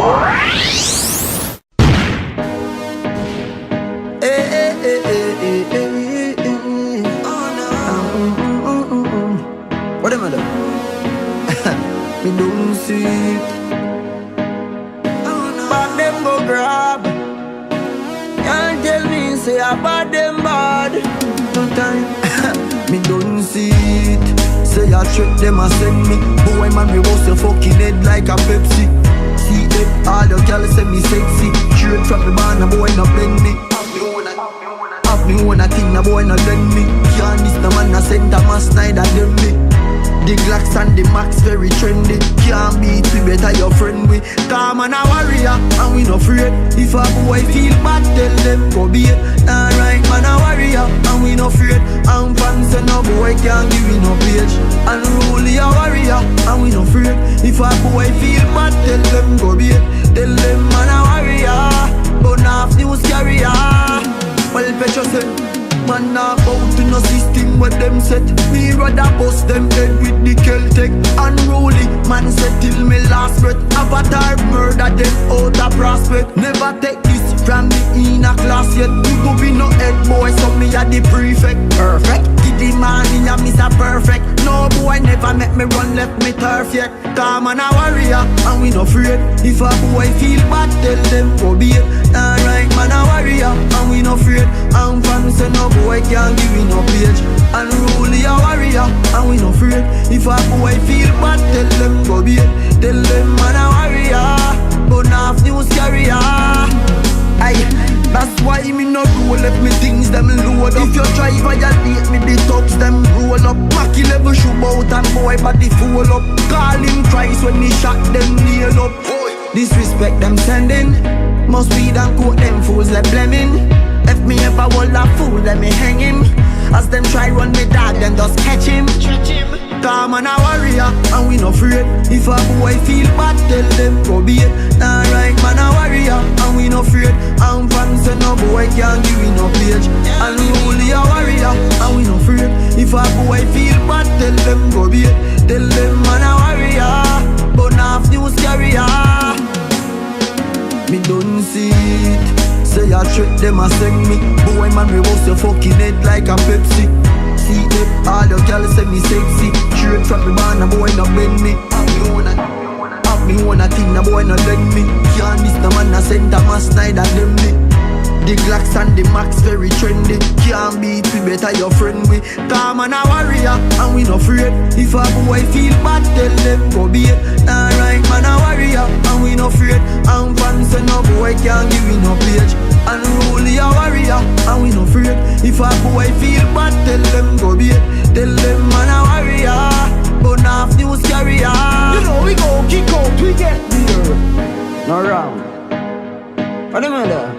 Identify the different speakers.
Speaker 1: What am I doing? Me don't see it. But them go grab. Can't tell me say I bad them bad. No time. Me don't see it. Say I trick them and send me. Boy man, me roast your fucking head like a Pepsi. See it, all your girls say me sexy. Straight from the barn, a boy not blend me. Have me one a thing, a boy not lend me. Can't this no man a send a mass neither them me. The Glocks and the Max very trendy. Can't beat me better your friend we. Calm and a warrior and we no afraid. If a boy feel bad tell them go be it. Alright man a warrior and we no afraid. And fans say no boy can't give me no page. Unruly a warrior and we no afraid. If a boy feel bad tell them go be it. Tell them man a warrior but now news carrier. Well Petro said man not out to no system where them set. Me rather bust them head with the Celtic. Unruly man said till me last breath. Avatar murder them out a prospect. Never take this from me in a class yet. You go be no head boy so me a the prefect. Perfect. Giddy man in a miss a perfect. No boy never make me run left me turf yet. Calm and a warrior and we no afraid. If a boy feel bad tell them go be it. Alright man a warrior and we no afraid. And fam say no boy can't give me no page. Unruly a warrior and we no afraid. If a boy feel bad tell them go be it. Tell them man a warrior but now news carrier. Aye, that's why me no roll if me things them load up. If you try violate me the thugs them roll up. Mackie level shoot out and boy body full up. Call him twice when me shot them nail up. Disrespect them sending. Must be them quote them fools like blaming. If me ever hold a fool let me hang him. As them try run me dog then just catch him. Calm and a warrior and we no afraid. If a boy feel bad tell them go be it. Alright man a warrior and we no afraid. And fans say no boy can't give me no page. Unruly a warrior and we no afraid. If a boy feel bad tell them go be it. Tell them man a warrior but now news carrier. Me don't see it. Say I trick them and send me. Boy man we roast your fucking head like a Pepsi. See it, all your girls say me sexy. Straight from the barn, a boy not bend me. Have me one a thing, a boy not lend me. Can't this no man a send a mass neither them me. The Glocks and the Max very trendy. Can't beat me better your friend we. Calm and a warrior and we no afraid. If a boy feel bad tell them go be it. Alright man a warrior and we no afraid. And fans say no boy can't give me no page. Unruly a warrior and we no afraid. If a boy feel bad tell them go be it. Tell them man a warrior but now news carrier. You know we go kick out we get there. No wrong. What do you mean there?